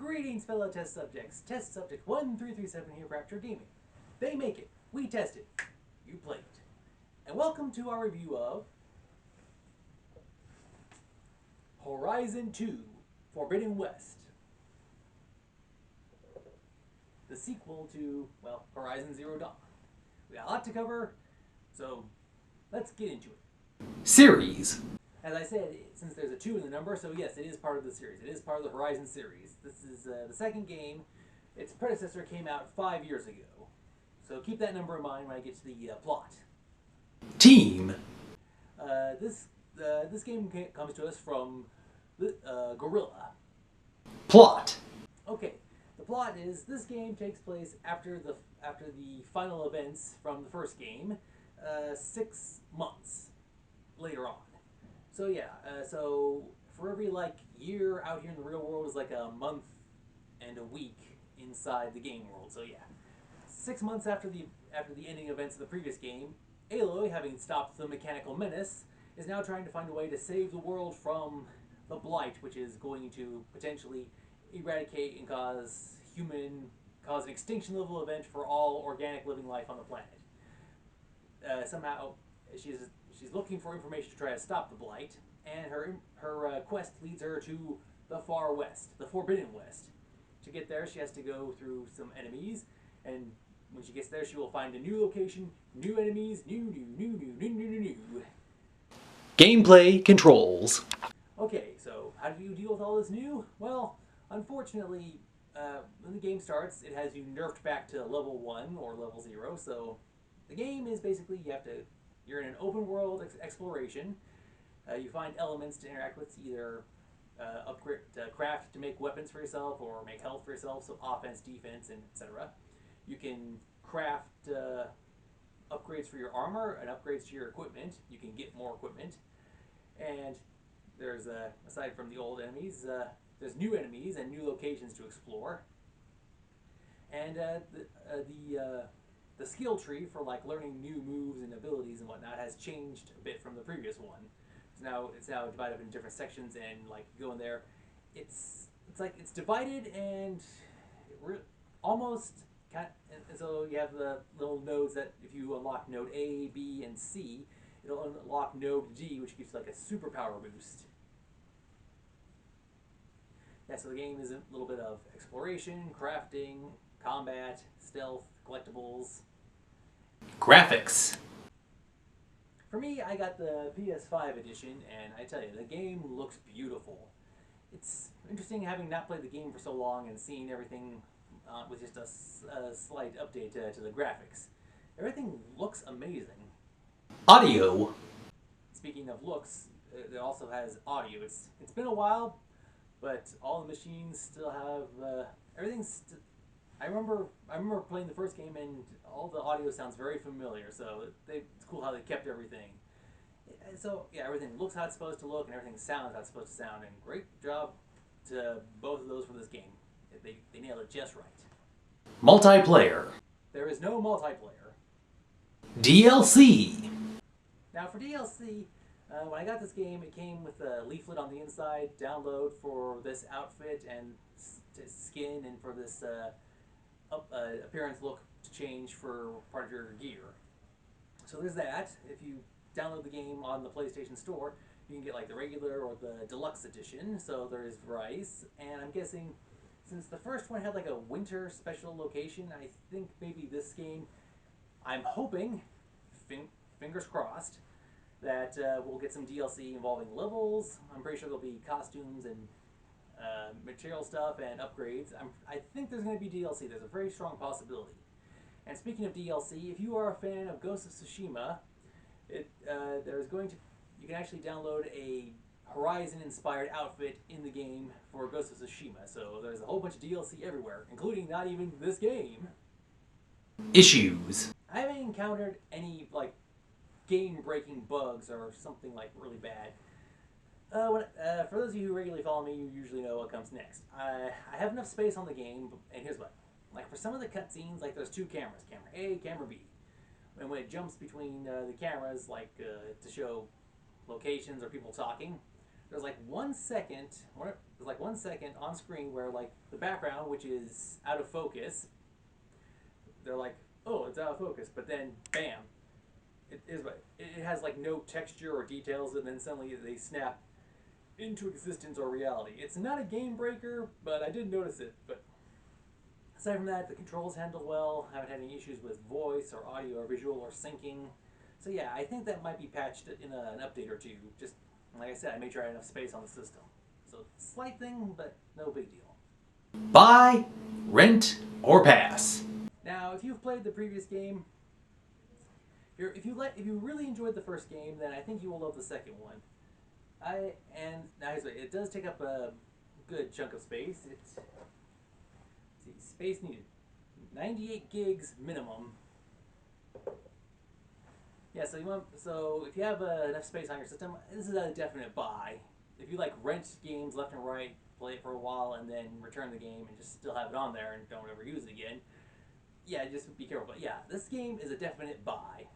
Greetings, fellow test subjects. Test subject 1337 here for Aperture Gaming. They make it. We test it. You play it. And welcome to our review of Horizon 2 Forbidden West. The sequel to, well, Horizon Zero Dawn. We got a lot to cover, so let's get into it. Series. As I said, since there's a 2 in the number, so yes, it is part of the series. It is part of the Horizon series. This is the second game. Its predecessor came out 5 years ago. So keep that number in mind when I get to the plot. Team. This game comes to us from Gorilla. Plot. Okay, the plot is this game takes place after the final events from the first game, 6 months later on. So yeah, so for every year out here in the real world is like a month and a week inside the game world. So yeah, 6 months after the ending events of the previous game, Aloy, having stopped the mechanical menace, is now trying to find a way to save the world from the blight, which is going to potentially eradicate and cause an extinction level event for all organic living life on the planet. Somehow, she's looking for information to try to stop the blight, and her quest leads her to the far west, the Forbidden West. To get there, she has to go through some enemies, and when she gets there, she will find a new location, new enemies, new. Gameplay controls. Okay, so how do you deal with all this new? Well, unfortunately, when the game starts, it has you nerfed back to level 1 or level 0, so the game is basically you're in an open world exploration. You find elements to interact with, either upgrade, craft to make weapons for yourself or make health for yourself, so offense, defense, and etc. You can craft upgrades for your armor and upgrades to your equipment. You can get more equipment. And there's, aside from the old enemies, there's new enemies and new locations to explore. And the skill tree for learning new moves and abilities and whatnot has changed a bit from the previous one. So it's now divided up into different sections, and you go in there, it's divided and almost kind of, and so you have the little nodes that if you unlock node A, B, and C, it'll unlock node D, which gives you a superpower boost. Yeah, so the game is a little bit of exploration, crafting, combat, stealth, collectibles. Graphics. For me, I got the PS5 edition, and I tell you, the game looks beautiful. It's interesting having not played the game for so long and seeing everything with just a slight update to the graphics. Everything looks amazing. Audio. Speaking of looks, it also has audio. It's been a while, but all the machines still have everything's. I remember playing the first game, and all the audio sounds very familiar. So it's cool how they kept everything. So yeah, everything looks how it's supposed to look, and everything sounds how it's supposed to sound. And great job to both of those for this game. They nailed it just right. Multiplayer. There is no multiplayer. DLC. Now for DLC, when I got this game, it came with a leaflet on the inside, download for this outfit and skin, and for this appearance look to change for part of your gear. So there's that. If you download the game on the PlayStation Store, you can get the regular or the deluxe edition. So there's variety, and I'm guessing since the first one had a winter special location, I think maybe this game, I'm hoping, fingers crossed, that we'll get some DLC involving levels. I'm pretty sure there'll be costumes and material stuff and upgrades. I think there's going to be DLC. There's a very strong possibility. And speaking of DLC, if you are a fan of Ghost of Tsushima, you can actually download a Horizon-inspired outfit in the game for Ghost of Tsushima. So there's a whole bunch of DLC everywhere, including not even this game. Issues. I haven't encountered any game-breaking bugs or something really bad. For those of you who regularly follow me, you usually know what comes next. I have enough space on the game, and here's what. For some of the cutscenes, there's 2 cameras, camera A, camera B. And when it jumps between the cameras, to show locations or people talking, there's like 1 second, there's like 1 second on screen where like the background, which is out of focus, they're like, oh, it's out of focus, but then bam, it has like no texture or details, and then suddenly they snap into existence or reality. It's not a game breaker, but I did notice it. But aside from that, the controls handle well. Haven't had any issues with voice or audio or visual or syncing. So yeah, I think that might be patched in an update or two. Just like I said, I made sure I had enough space on the system. So slight thing, but no big deal. Buy, rent, or pass. Now, if you've played the previous game, if you really enjoyed the first game, then I think you will love the second one. It does take up a good chunk of space. Space needed, 98 gigs minimum. Yeah, so if you have enough space on your system, this is a definite buy. If you like rent games left and right, play it for a while, and then return the game and just still have it on there and don't ever use it again, yeah, just be careful. But yeah, this game is a definite buy.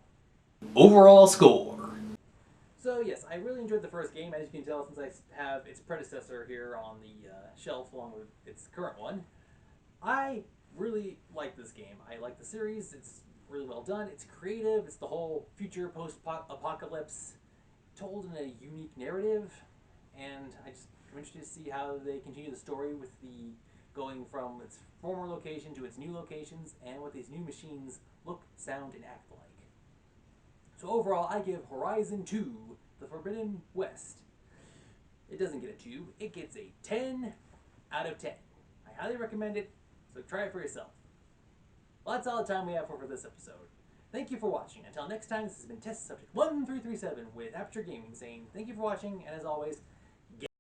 Overall score. So yes, I really enjoyed the first game, as you can tell, since I have its predecessor here on the shelf along with its current one. I really like this game. I like the series. It's really well done. It's creative. It's the whole future post-apocalypse told in a unique narrative, and I'm interested to see how they continue the story with the going from its former location to its new locations and what these new machines look, sound, and act like. So overall, I give Horizon 2, The Forbidden West. It doesn't get a 2, it gets a 10 out of 10. I highly recommend it, so try it for yourself. Well, that's all the time we have for this episode. Thank you for watching. Until next time, this has been Test Subject 1337 with Aperture Gaming saying thank you for watching, and as always,